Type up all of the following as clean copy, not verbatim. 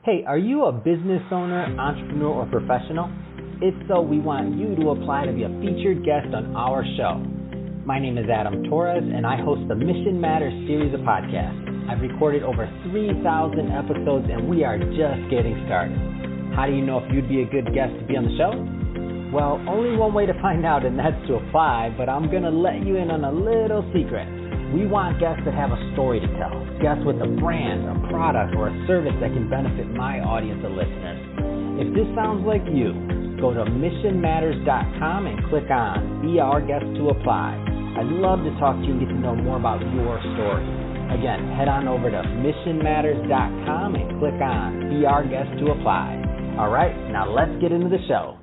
Hey, are you a business owner, entrepreneur, or professional? If so, we want you to apply to be a featured guest on our show. My name is Adam Torres, and I host the Mission Matters series of podcasts. I've recorded over 3,000 episodes, and we are just getting started. How do you know if you'd be a good guest to be on the show? Well, only one way to find out, and that's to apply, but I'm going to let you in on a little secret. We want guests that have a story to tell, guests with a brand, a product, or a service that can benefit my audience of listeners. If this sounds like you, go to missionmatters.com and click on Be Our Guest to apply. I'd love to talk to you and get to know more about your story. Again, head on over to missionmatters.com and click on Be Our Guest to apply. All right, now let's get into the show.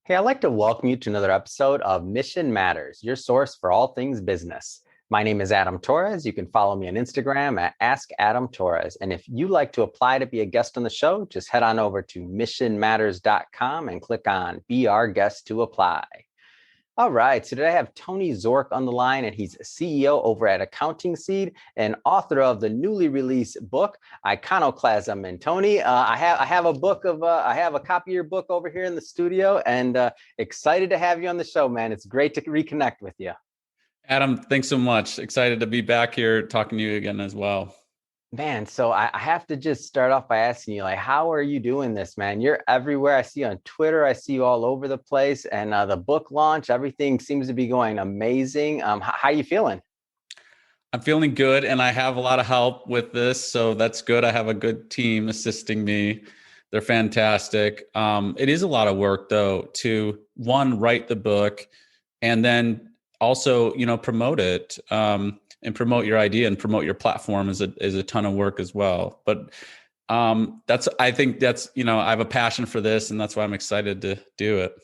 Hey, I'd like to welcome you to another episode of Mission Matters, your source for all things business. My name is Adam Torres. You can follow me on Instagram at AskAdamTorres. And if you'd like to apply to be a guest on the show, just head on over to missionmatters.com and click on Be Our Guest to apply. All right, so today I have Tony Zorc on the line, and he's CEO over at Accounting Seed and author of the newly released book, Iconoclasm. And Tony, I have a copy of your book over here in the studio, and excited to have you on the show, man. It's great to reconnect with you. Adam, thanks so much. Excited to be back here talking to you again as well. Man, so I have to just start off by asking you, like, how are you doing this, man? You're everywhere. I see you on Twitter. I see you all over the place. And the book launch, everything seems to be going amazing. How are you feeling? I'm feeling good, and I have a lot of help with this, so that's good. I have a good team assisting me. They're fantastic. It is a lot of work, though, to, one, write the book, and then also, promote it. And promote your idea and promote your platform is a ton of work as well. But I think that's I have a passion for this, and that's why I'm excited to do it.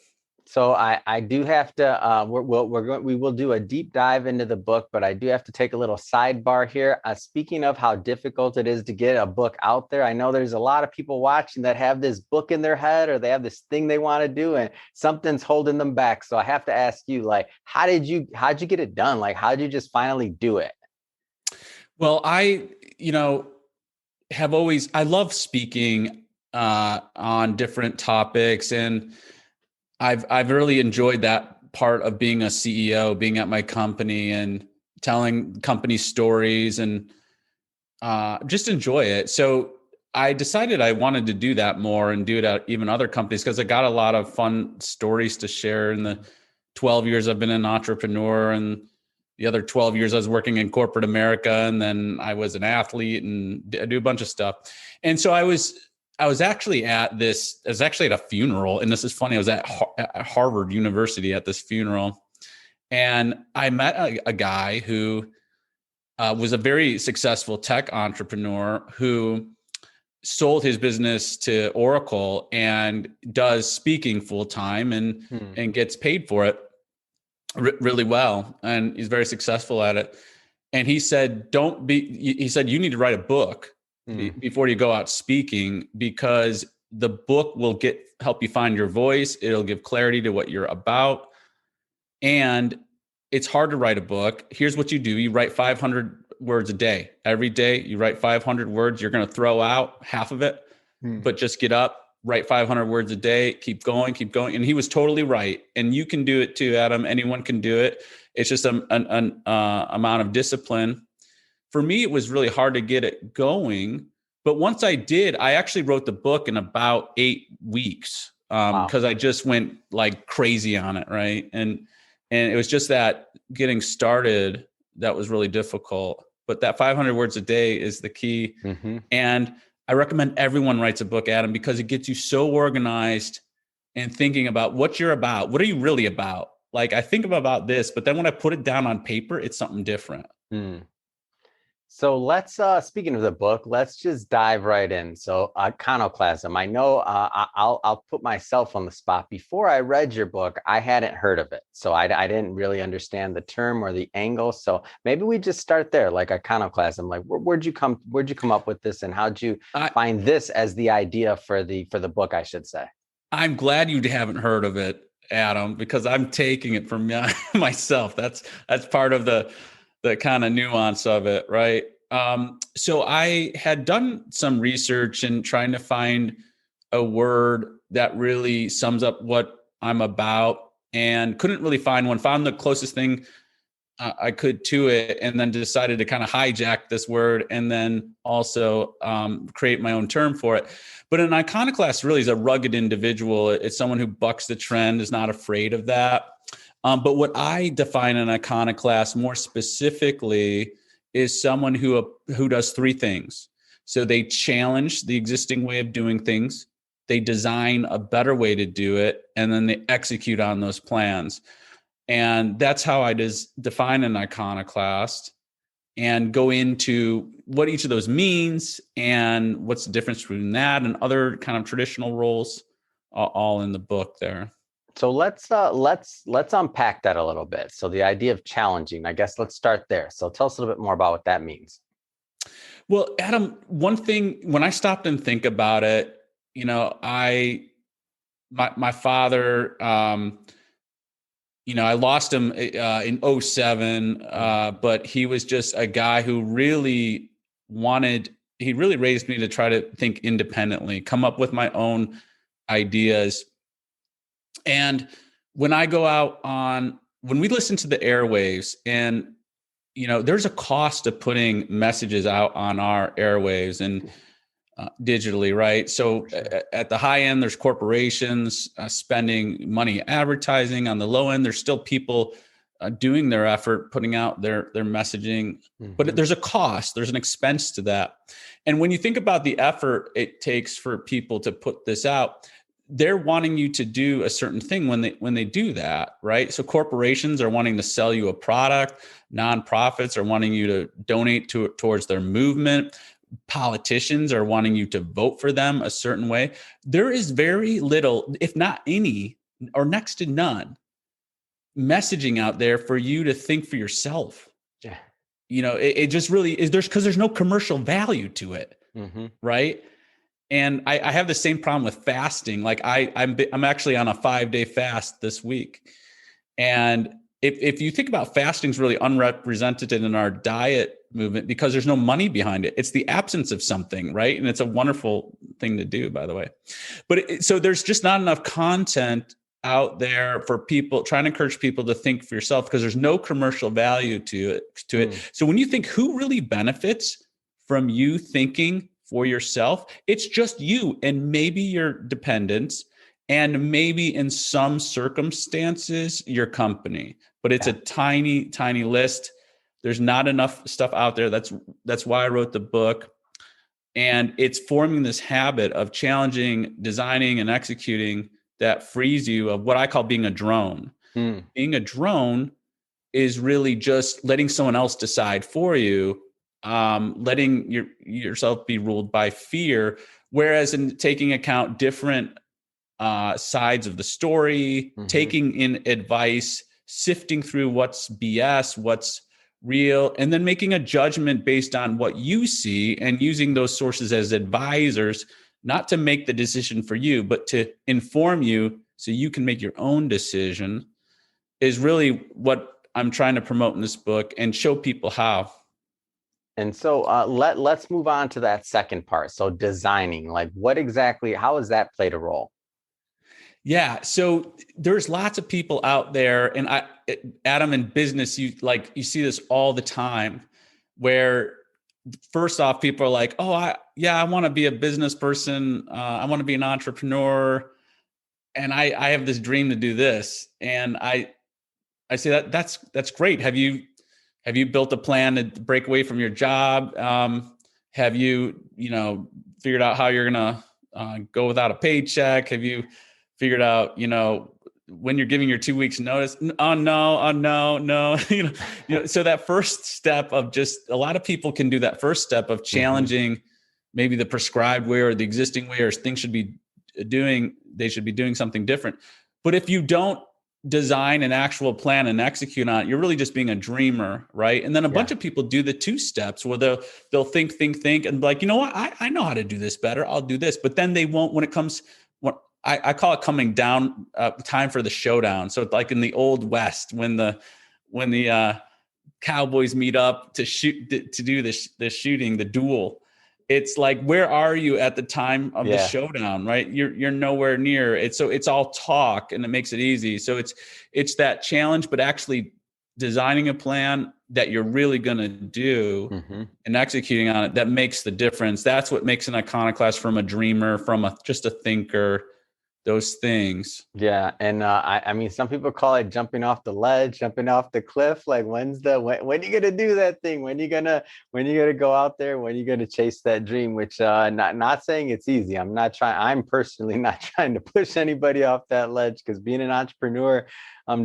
So I do have to, we will do a deep dive into the book, but I do have to take a little sidebar here. Speaking of how difficult it is to get a book out there, I know there's a lot of people watching that have this book in their head, or they have this thing they want to do, and something's holding them back. So I have to ask you, like, how'd you get it done? Like, how'd you just finally do it? Well, I love speaking on different topics, and I've really enjoyed that part of being a CEO, being at my company and telling company stories, and just enjoy it. So I decided I wanted to do that more and do it at even other companies, because I got a lot of fun stories to share in the 12 years I've been an entrepreneur, and the other 12 years I was working in corporate America, and then I was an athlete and I do a bunch of stuff. And so I was actually at a funeral, and this is funny. I was at Harvard University at this funeral, and I met a guy who was a very successful tech entrepreneur who sold his business to Oracle and does speaking full time and gets paid for it really well. And he's very successful at it. And he said, you need to write a book before you go out speaking, because the book will help you find your voice. It'll give clarity to what you're about. And it's hard to write a book. Here's what you do. You write 500 words a day. Every day you write 500 words. You're going to throw out half of it, but just get up, write 500 words a day, keep going. And he was totally right. And you can do it too, Adam. Anyone can do it. It's just an amount of discipline. For me, it was really hard to get it going. But once I did, I actually wrote the book in about 8 weeks because I just went like crazy on it, right? And it was just that getting started that was really difficult. But that 500 words a day is the key. Mm-hmm. And I recommend everyone writes a book, Adam, because it gets you so organized and thinking about what you're about. What are you really about? Like, I think about this, but then when I put it down on paper, it's something different. So let's, speaking of the book, let's just dive right in. So Iconoclasm, I know I'll put myself on the spot. Before I read your book, I hadn't heard of it. So I didn't really understand the term or the angle. So maybe we just start there, like Iconoclasm. Like, where'd you come up with this, and how'd you find this as the idea for the book, I should say? I'm glad you haven't heard of it, Adam, because I'm taking it from myself. That's part of the kind of nuance of it, right? So I had done some research and trying to find a word that really sums up what I'm about, and couldn't really find one. Found the closest thing I could to it, and then decided to kind of hijack this word and then also create my own term for it. But an iconoclast really is a rugged individual. It's someone who bucks the trend, is not afraid of that. But what I define an iconoclast more specifically is someone who does three things. So they challenge the existing way of doing things, they design a better way to do it, and then they execute on those plans. And that's how I define an iconoclast, and go into what each of those means and what's the difference between that and other kind of traditional roles, all in the book there. So let's unpack that a little bit. So the idea of challenging, I guess let's start there. So tell us a little bit more about what that means. Well, Adam, one thing, when I stopped and think about it, my father, I lost him in 2007, but he was just a guy who really he really raised me to try to think independently, come up with my own ideas. And when we listen to the airwaves, and, there's a cost of putting messages out on our airwaves and digitally, right? So at the high end, there's corporations spending money advertising. On the low end, there's still people doing their effort, putting out their messaging, but there's a cost, there's an expense to that. And when you think about the effort it takes for people to put this out, they're wanting you to do a certain thing when they do that, right? So corporations are wanting to sell you a product, nonprofits are wanting you to donate towards their movement, politicians are wanting you to vote for them a certain way. There is very little, if not any, or next to none, messaging out there for you to think for yourself. Yeah. It just really is, there's no commercial value to it, right? And I have the same problem with fasting. Like I'm actually on a 5-day fast this week. And if you think about, fasting is really unrepresented in our diet movement because there's no money behind it. It's the absence of something, right? And it's a wonderful thing to do, by the way. But so there's just not enough content out there for people, trying to encourage people to think for yourself, because there's no commercial value to it. So when you think who really benefits from you thinking for yourself, it's just you and maybe your dependents, and maybe in some circumstances your company, but it's a tiny, tiny list. There's not enough stuff out there. That's why I wrote the book. And it's forming this habit of challenging, designing, and executing that frees you of what I call being a drone. Being a drone is really just letting someone else decide for you, letting yourself be ruled by fear. Whereas in taking account different sides of the story, taking in advice, sifting through what's BS, what's real, and then making a judgment based on what you see, and using those sources as advisors, not to make the decision for you, but to inform you so you can make your own decision, is really what I'm trying to promote in this book and show people how. And so let's move on to that second part. So designing, like how has that played a role? Yeah. So there's lots of people out there, and Adam, in business, you see this all the time, where first off, people are like, oh, I want to be a business person. I want to be an entrepreneur. And I have this dream to do this. And I say that's great. Have you built a plan to break away from your job? Have you figured out how you're going to go without a paycheck? Have you figured out, when you're giving your 2 weeks notice? Oh no. So that first step of just, a lot of people can do that first step of challenging maybe the prescribed way or the existing way, or things they should be doing something different. But if you don't design an actual plan and execute on it, you're really just being a dreamer, right? And then a bunch of people do the 2 steps where they'll think, and be like, you know what, I know how to do this better, I'll do this. But then they won't, when I call it coming down, time for the showdown. So like in the old West, when the cowboys meet up to shoot, to do the shooting, the duel. It's like, where are you at the time of the showdown, right? You're nowhere near it. So it's all talk, and it makes it easy. So it's that challenge, but actually designing a plan that you're really going to do and executing on it, that makes the difference. That's what makes an iconoclast from a dreamer, from just a thinker, those things. Yeah. And I mean, some people call it jumping off the ledge, jumping off the cliff. Like, when are you gonna do that thing? When you gonna go out there? When you gonna chase that dream? Which not saying it's easy. I'm personally not trying to push anybody off that ledge, because being an entrepreneur,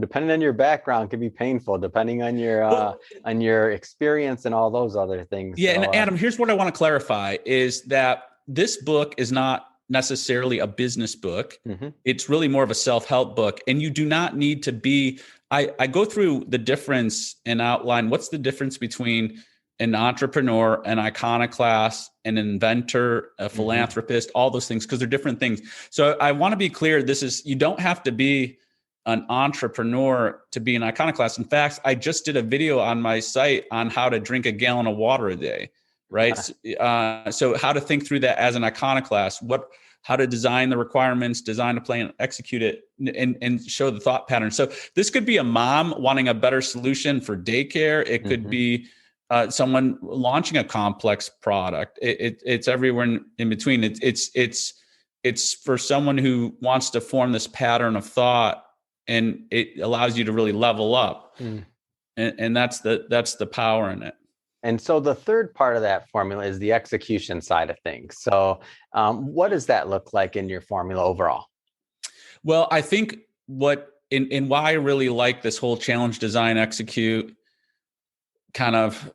depending on your background, can be painful, depending on your experience and all those other things. Yeah. So, and Adam, here's what I want to clarify is that this book is not necessarily a business book. It's really more of a self-help book. And you do not need to be, I go through the difference and outline what's the difference between an entrepreneur, an iconoclast, an inventor, a philanthropist, all those things, because they're different things. So I want to be clear. You don't have to be an entrepreneur to be an iconoclast. In fact, I just did a video on my site on how to drink a gallon of water a day. Right. So how to think through that as an iconoclast, how to design the requirements, design a plan, execute it, and show the thought pattern. So this could be a mom wanting a better solution for daycare. It could be someone launching a complex product. It's everywhere in between. It's for someone who wants to form this pattern of thought, and it allows you to really level up. And that's the power in it. And so the third part of that formula is the execution side of things. So what does that look like in your formula overall? Well, I think why I really like this whole challenge, design, execute kind of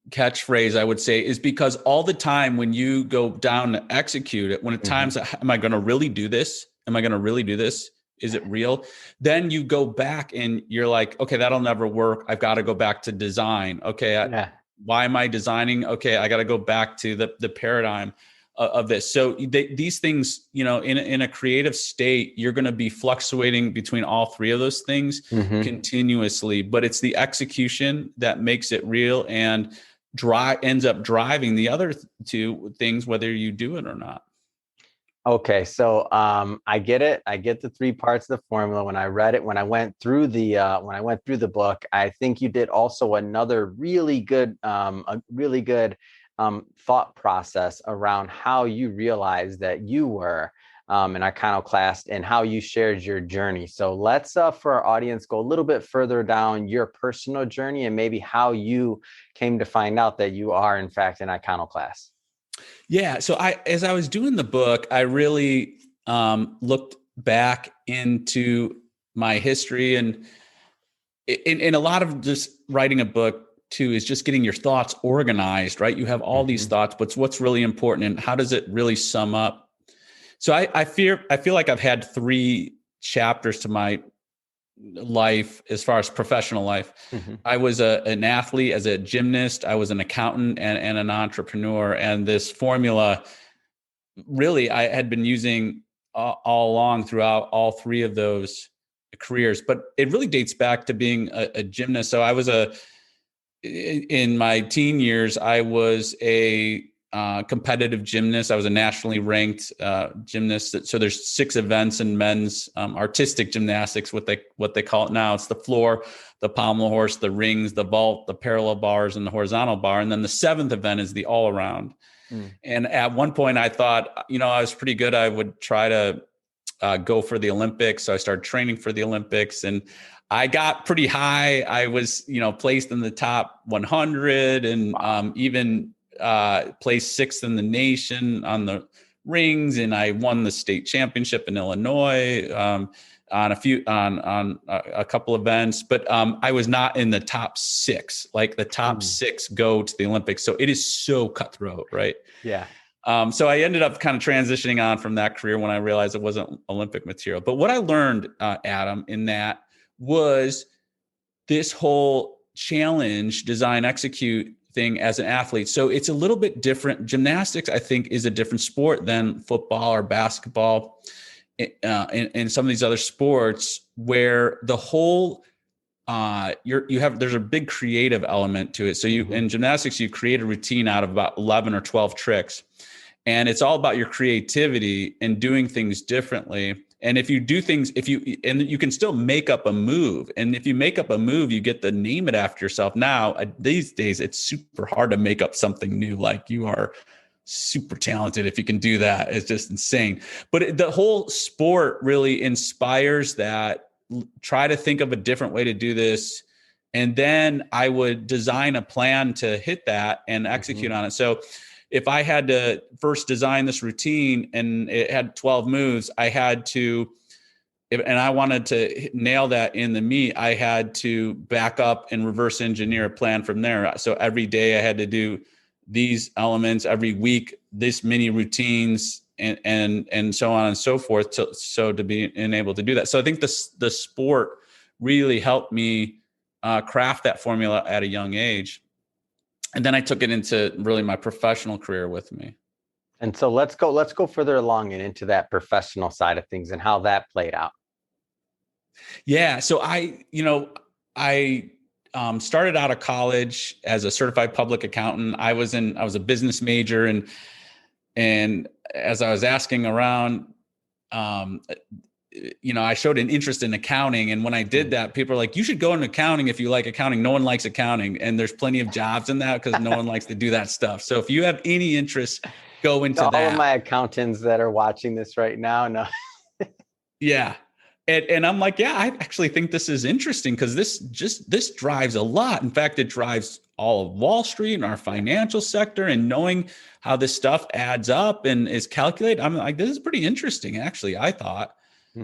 catchphrase, I would say, is because all the time when you go down to execute it, when at times, am I going to really do this? Am I going to really do this? Is it real? Then you go back and you're like, okay, that'll never work. I've got to go back to design. Okay. Why am I designing? Okay. I got to go back to the paradigm of this. So these things, in a creative state, you're going to be fluctuating between all three of those things continuously, but it's the execution that makes it real and ends up driving the other two things, whether you do it or not. Okay, so I get it. I get the three parts of the formula. When I read it, when I went through the book, I think you did also another really good thought process around how you realized that you were an iconoclast and how you shared your journey. So let's, for our audience, go a little bit further down your personal journey and maybe how you came to find out that you are, in fact, an iconoclast. Yeah. So as I was doing the book, I really looked back into my history, and a lot of just writing a book too is just getting your thoughts organized, right? You have all these thoughts, but what's really important and how does it really sum up? So I feel like I've had 3 chapters to my life as far as professional life. I was an athlete, as a gymnast, I was an accountant and an entrepreneur. And this formula really I had been using all along throughout all 3 of those careers, but it really dates back to being a gymnast. So I was in my teen years, I was a competitive gymnast. I was a nationally ranked gymnast. So there's 6 events in men's artistic gymnastics, what they call it now. It's the floor, the pommel horse, the rings, the vault, the parallel bars, and the horizontal bar. And then the 7th event is the all around. And at one point I thought, I was pretty good. I would try to go for the Olympics. So I started training for the Olympics, and I got pretty high. I was, placed in the top 100 and even placed 6th in the nation on the rings, and I won the state championship in Illinois on a couple events, but I was not in the top 6. Like the top 6 go to the Olympics, so it is so cutthroat, right? Yeah. So I ended up kind of transitioning on from that career when I realized it wasn't Olympic material. But what I learned, Adam, in that was this whole challenge, design, execute thing as an athlete. So it's a little bit different. Gymnastics, I think, is a different sport than football or basketball and some of these other sports, where the whole there's a big creative element to it. So in gymnastics, you create a routine out of about 11 or 12 tricks, and it's all about your creativity and doing things differently. And if you do things, and you can still make up a move. And if you make up a move, you get to name it after yourself. Now, these days, it's super hard to make up something new. Like, you are super talented if you can do that. It's just insane. But the whole sport really inspires that. Try to think of a different way to do this. And then I would design a plan to hit that and execute on it. So if I had to first design this routine and it had 12 moves, I had to, and I wanted to nail that in the meet, I had to back up and reverse engineer a plan from there. So every day I had to do these elements, every week, this many routines, and so on and so forth. So to be able to do that. So I think the sport really helped me craft that formula at a young age. And then I took it into really my professional career with me. And so let's go further along and into that professional side of things and how that played out. Yeah. So I started out of college as a certified public accountant. I was a business major, and as I was asking around, I showed an interest in accounting. And when I did that, people are like, you should go into accounting if you like accounting. No one likes accounting. And there's plenty of jobs in that because no one likes to do that stuff. So if you have any interest, go into that. All of my accountants that are watching this right now, no. Yeah. And I'm like, yeah, I actually think this is interesting because this drives a lot. In fact, it drives all of Wall Street and our financial sector, and knowing how this stuff adds up and is calculated. I'm like, this is pretty interesting, actually, I thought.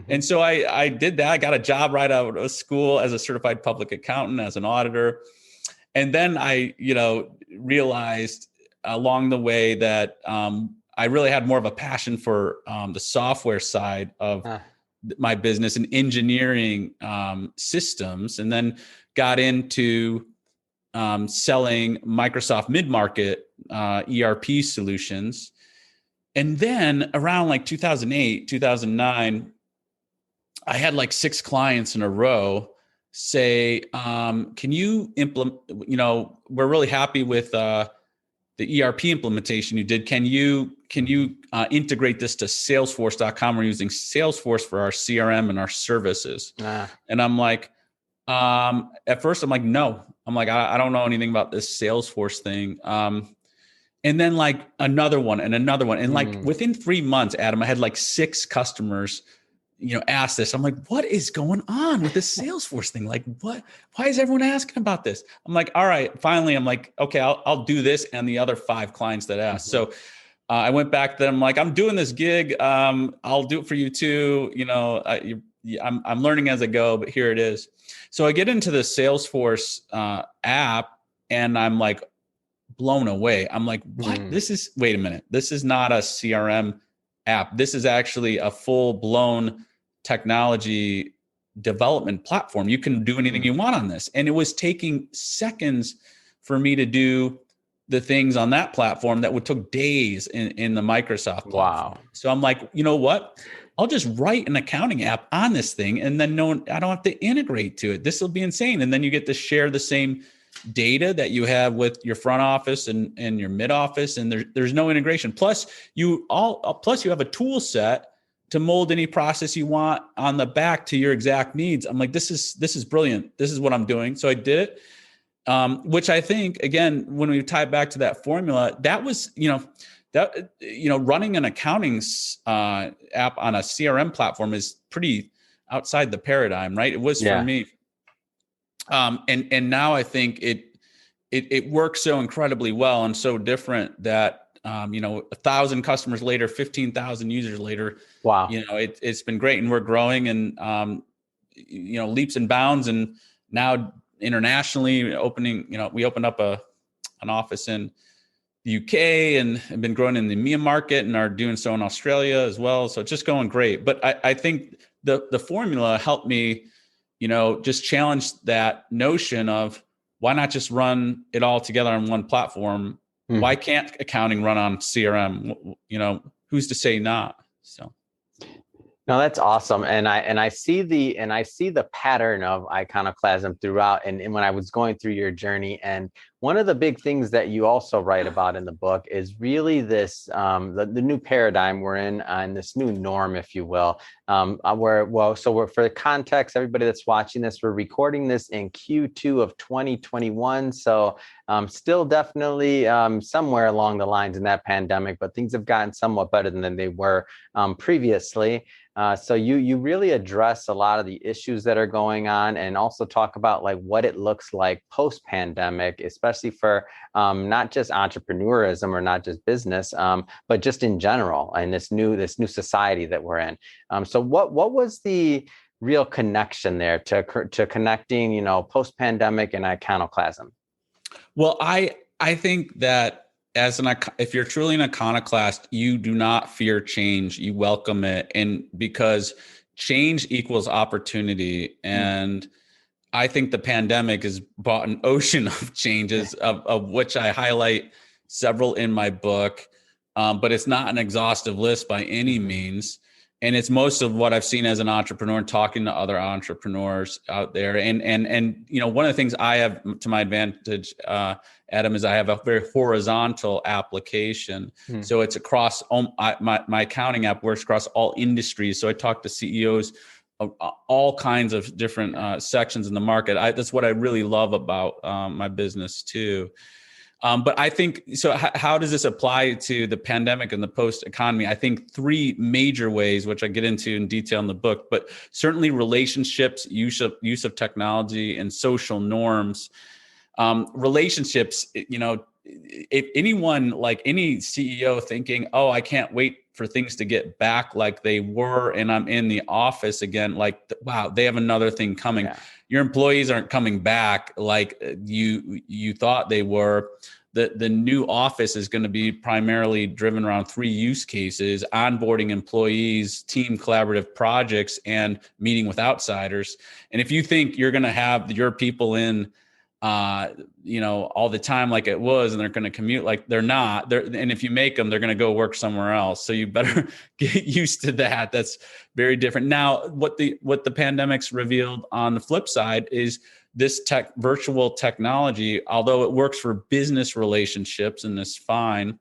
And so I did that. I got a job right out of school as a certified public accountant, as an auditor. And then I, realized along the way that I really had more of a passion for the software side of my business and engineering systems, and then got into selling Microsoft mid-market ERP solutions. And then around like 2008, 2009, I had like 6 clients in a row say, can you implement, we're really happy with the ERP implementation you did. Can you integrate this to Salesforce.com? We're using Salesforce for our CRM and our services. And I'm like, at first I'm like, no, I'm like, I don't know anything about this Salesforce thing. And then like another one. And like within 3 months, Adam, I had like 6 customers, ask this. I'm like, what is going on with this Salesforce thing? Like, why is everyone asking about this? I'm like, all right, finally, I'm like, okay, I'll do this. And the other 5 clients that asked. So I went back to them, like, I'm doing this gig. I'll do it for you too. I'm learning as I go, but here it is. So I get into the Salesforce app, and I'm like blown away. I'm like, what? Wait a minute. This is not a CRM app. This is actually a full blown technology development platform. You can do anything you want on this. And it was taking seconds for me to do the things on that platform that would took days in the Microsoft platform. Wow. So I'm like, you know what? I'll just write an accounting app on this thing, and then I don't have to integrate to it. This will be insane. And then you get to share the same data that you have with your front office and your mid office, and there's no integration. Plus you have a tool set to mold any process you want on the back to your exact needs. I'm like, this is brilliant. This is what I'm doing. So I did it, which I think, again, when we tie it back to that formula, that was, running an accounting app on a CRM platform is pretty outside the paradigm, right? It was for me. And now I think it works so incredibly well and so different that 1,000 customers later, 15,000 users later, wow, it's been great, and we're growing and leaps and bounds, and now internationally we opened up an office in the UK and have been growing in the EMEA market and are doing so in Australia as well. So it's just going great. But I think the formula helped me, just challenge that notion of why not just run it all together on one platform? Why can't accounting run on CRM? Who's to say not? So. No, that's awesome. And I see the pattern of iconoclasm throughout. And when I was going through your journey, and one of the big things that you also write about in the book is really this the new paradigm we're in, and this new norm, if you will. For context, everybody that's watching this, we're recording this in Q2 of 2021. So still definitely somewhere along the lines in that pandemic, but things have gotten somewhat better than they were previously. So you really address a lot of the issues that are going on, and also talk about like what it looks like post pandemic, especially for not just entrepreneurism or not just business, but just in general, and this new society that we're in. So what was the real connection there to connecting, post pandemic and iconoclasm? Well, I think that if you're truly an iconoclast, you do not fear change. You welcome it, and because change equals opportunity. And I think the pandemic has brought an ocean of changes, of which I highlight several in my book. But it's not an exhaustive list by any means. And it's most of what I've seen as an entrepreneur and talking to other entrepreneurs out there. And one of the things I have to my advantage, Adam, is I have a very horizontal application. So it's across my accounting app works across all industries. So I talk to CEOs of all kinds of different sections in the market. That's what I really love about my business too. But I think, so how does this apply to the pandemic and the post economy? I think three major ways, which I get into in detail in the book, but certainly relationships, use of technology, and social norms. Relationships, if anyone, like any CEO thinking, oh, I can't wait for things to get back like they were and I'm in the office again, like, wow, they have another thing coming. Yeah. Your employees aren't coming back like you thought they were. The new office is going to be primarily driven around three use cases: onboarding employees, team collaborative projects, and meeting with outsiders. And if you think you're going to have your people in all the time like it was, and they're going to commute, like they're not. And if you make them, they're going to go work somewhere else. So you better get used to that. That's very different. Now, what the pandemic's revealed on the flip side is this virtual technology, although it works for business relationships and is fine,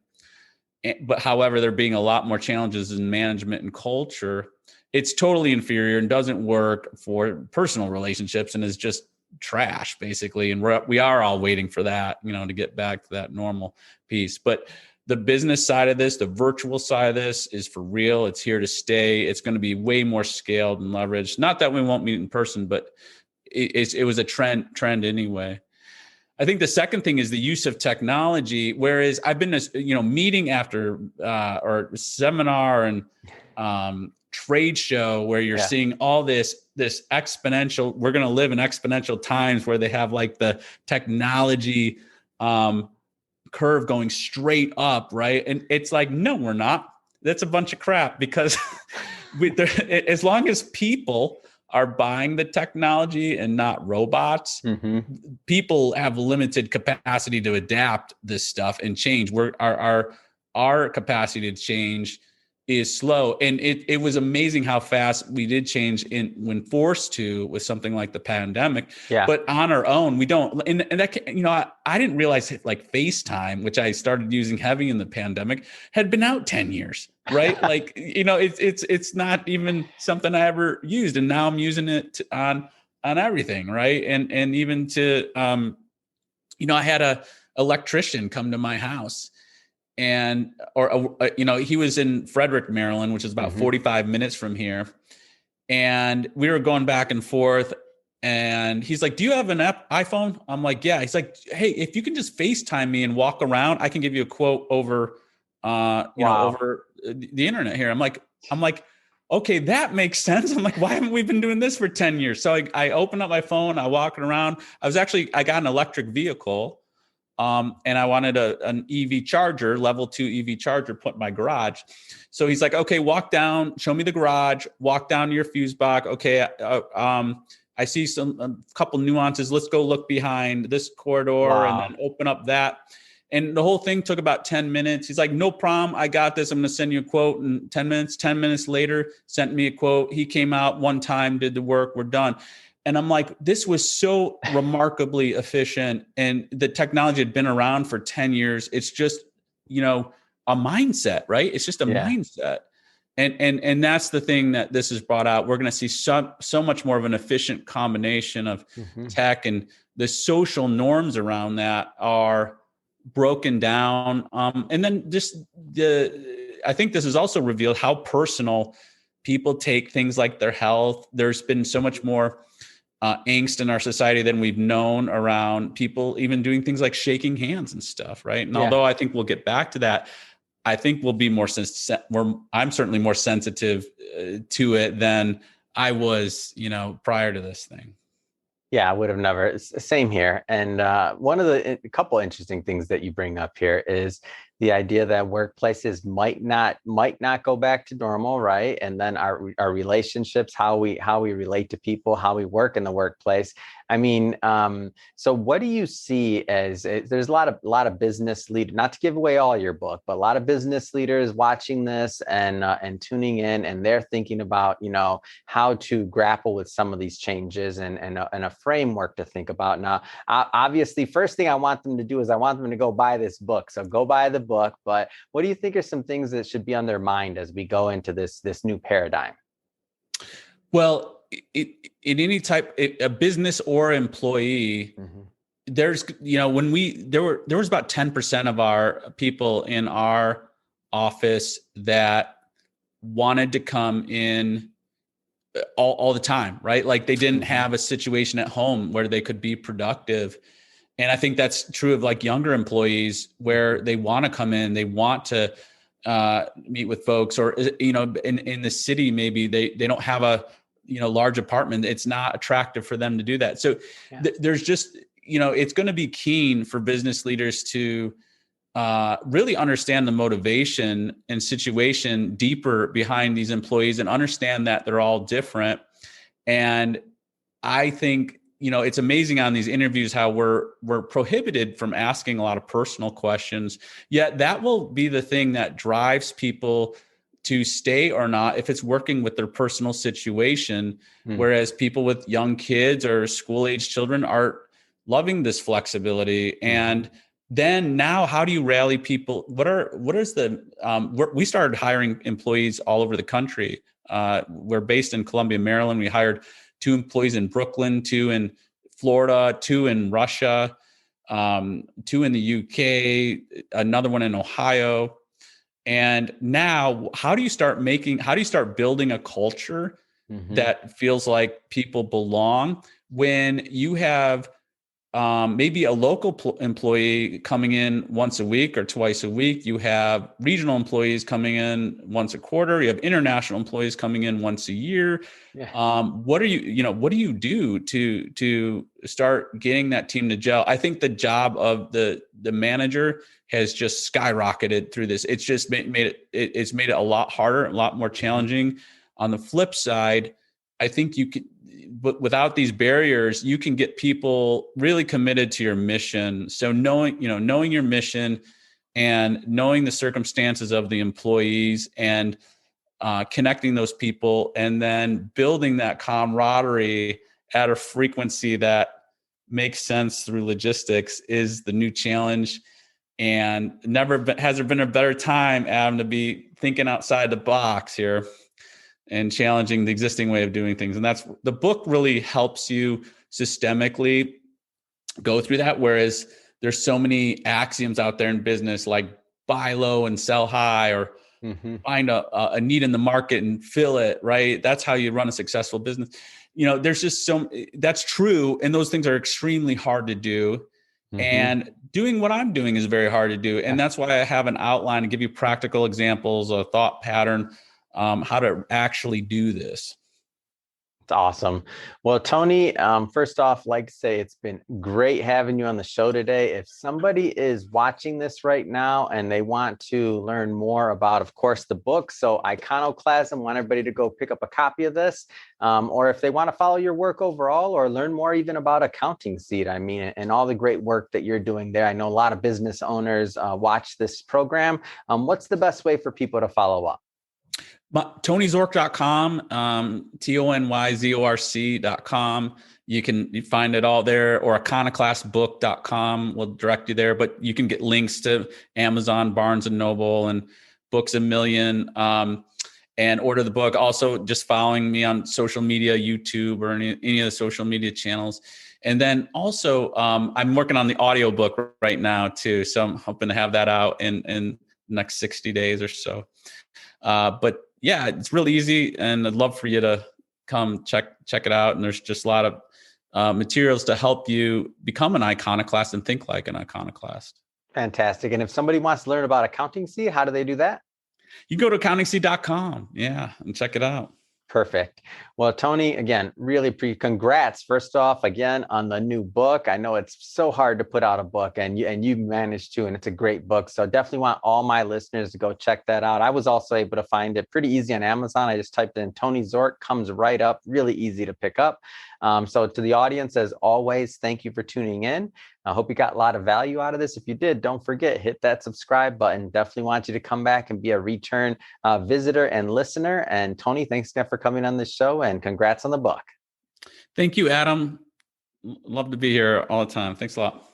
but however, there being a lot more challenges in management and culture, it's totally inferior and doesn't work for personal relationships and is just trash basically. And we are all waiting for that, to get back to that normal piece. But the business side of this, the virtual side of this, is for real. It's here to stay. It's going to be way more scaled and leveraged. Not that we won't meet in person, but it was a trend anyway. I think the second thing is the use of technology. Whereas I've been meeting after or seminar and trade show where you're seeing all this exponential, we're going to live in exponential times where they have like the technology curve going straight up, right? And it's like, no, we're not. That's a bunch of crap, because as long as people are buying the technology and not robots, people have limited capacity to adapt this stuff and change. Our capacity to change is slow. And it was amazing how fast we did change when forced to, with something like the pandemic. Yeah. But on our own, we don't. And that, I didn't realize like FaceTime, which I started using heavy in the pandemic, had been out 10 years, right? Like, it's not even something I ever used. And now I'm using it on everything, right? And even to, I had a electrician come to my house. And, he was in Frederick, Maryland, which is about 45 minutes from here. And we were going back and forth. And he's like, do you have an iPhone? I'm like, yeah. He's like, hey, if you can just FaceTime me and walk around, I can give you a quote over, over the internet here. I'm like, okay, that makes sense. I'm like, why haven't we been doing this for 10 years? So I opened up my phone, I walking around. I got an electric vehicle. And I wanted an EV charger, level 2 EV charger, put in my garage. So he's like, okay, walk down, show me the garage, walk down to your fuse box. Okay. I see a couple nuances. Let's go look behind this corridor and then open up that. And the whole thing took about 10 minutes. He's like, no problem. I got this. I'm going to send you a quote in 10 minutes. 10 minutes later, sent me a quote. He came out one time, did the work. We're done. And I'm like, this was so remarkably efficient. And the technology had been around for 10 years. It's just, a mindset, right? It's just a mindset. And that's the thing that this has brought out. We're going to see so much more of an efficient combination of tech, and the social norms around that are broken down. And then just I think this has also revealed how personal people take things like their health. There's been so much more angst in our society than we've known around people even doing things like shaking hands and stuff, right? And although I think we'll get back to that, I think we'll be I'm certainly more sensitive to it than I was, prior to this thing. Yeah, I would have never. Same here. And one of a couple interesting things that you bring up here is the idea that workplaces might not go back to normal, right? And then our relationships, how we relate to people, how we work in the workplace. I mean, so what do you see as there's a lot of business leaders, not to give away all your book, but a lot of business leaders watching this and tuning in, and they're thinking about, how to grapple with some of these changes and a framework to think about. Now, obviously, first thing I want them to do is I want them to go buy this book. So go buy the book. But what do you think are some things that should be on their mind as we go into this new paradigm? Well, in any type, a business or employee, there's, when there was about 10% of our people in our office that wanted to come in all the time, right? Like they didn't have a situation at home where they could be productive. And I think that's true of like younger employees where they want to come in, they want to meet with folks, or, in the city, maybe they don't have a, large apartment. It's not attractive for them to do that. So there's just, it's going to be keen for business leaders to really understand the motivation and situation deeper behind these employees and understand that they're all different. And I think, it's amazing on these interviews how we're prohibited from asking a lot of personal questions, yet that will be the thing that drives people to stay or not if it's working with their personal situation. Whereas people with young kids or school age children are loving this flexibility. And then now, how do you rally people? We started hiring employees all over the country. We're based in Columbia, Maryland. We hired 2 employees in Brooklyn, 2 in Florida, 2 in Russia, 2 in the UK, another one in Ohio. And now, how do you start building a culture that feels like people belong when you have maybe a local employee coming in once a week or twice a week? You have regional employees coming in once a quarter. You have international employees coming in once a year. What do you do to start getting that team to gel? I think the job of the manager has just skyrocketed through this. It's just made it a lot harder, a lot more challenging. On the flip side, I think but without these barriers, you can get people really committed to your mission. So knowing your mission and knowing the circumstances of the employees and connecting those people, and then building that camaraderie at a frequency that makes sense through logistics is the new challenge. And has there been a better time, Adam, to be thinking outside the box here and challenging the existing way of doing things. And that's, the book really helps you systemically go through that. Whereas there's so many axioms out there in business, like buy low and sell high, or find a need in the market and fill it, right? That's how you run a successful business. There's just that's true. And those things are extremely hard to do. And doing what I'm doing is very hard to do. And that's why I have an outline to give you practical examples, a thought pattern, how to actually do this. It's awesome. Well, Tony, first off, like to say it's been great having you on the show today. If somebody is watching this right now and they want to learn more about, of course, the book, so Iconoclasm, want everybody to go pick up a copy of this, or if they want to follow your work overall or learn more even about Accounting Seed, I mean, and all the great work that you're doing there. I know a lot of business owners watch this program. What's the best way for people to follow up? TonyZorc.com, TonyZorc.com. You can find it all there, or iconoclastbook.com will direct you there, but you can get links to Amazon, Barnes and Noble, and Books A Million, and order the book. Also, just following me on social media, YouTube, or any of the social media channels. And then also, I'm working on the audiobook right now too. So I'm hoping to have that out in the next 60 days or so. But yeah, it's really easy, and I'd love for you to come check it out. And there's just a lot of materials to help you become an iconoclast and think like an iconoclast. Fantastic. And if somebody wants to learn about Accounting Seed, how do they do that? You go to accountingseed.com, and check it out. Perfect. Well, Tony, again, really congrats first off again on the new book. I know it's so hard to put out a book, and you managed to, and it's a great book. So definitely want all my listeners to go check that out. I was also able to find it pretty easy on Amazon. I just typed in Tony Zorc, comes right up, really easy to pick up. So to the audience, as always, thank you for tuning in. I hope you got a lot of value out of this. If you did, don't forget, hit that subscribe button. Definitely want you to come back and be a return visitor and listener. And Tony, thanks again for coming on the show, and congrats on the book. Thank you, Adam. Love to be here all the time. Thanks a lot.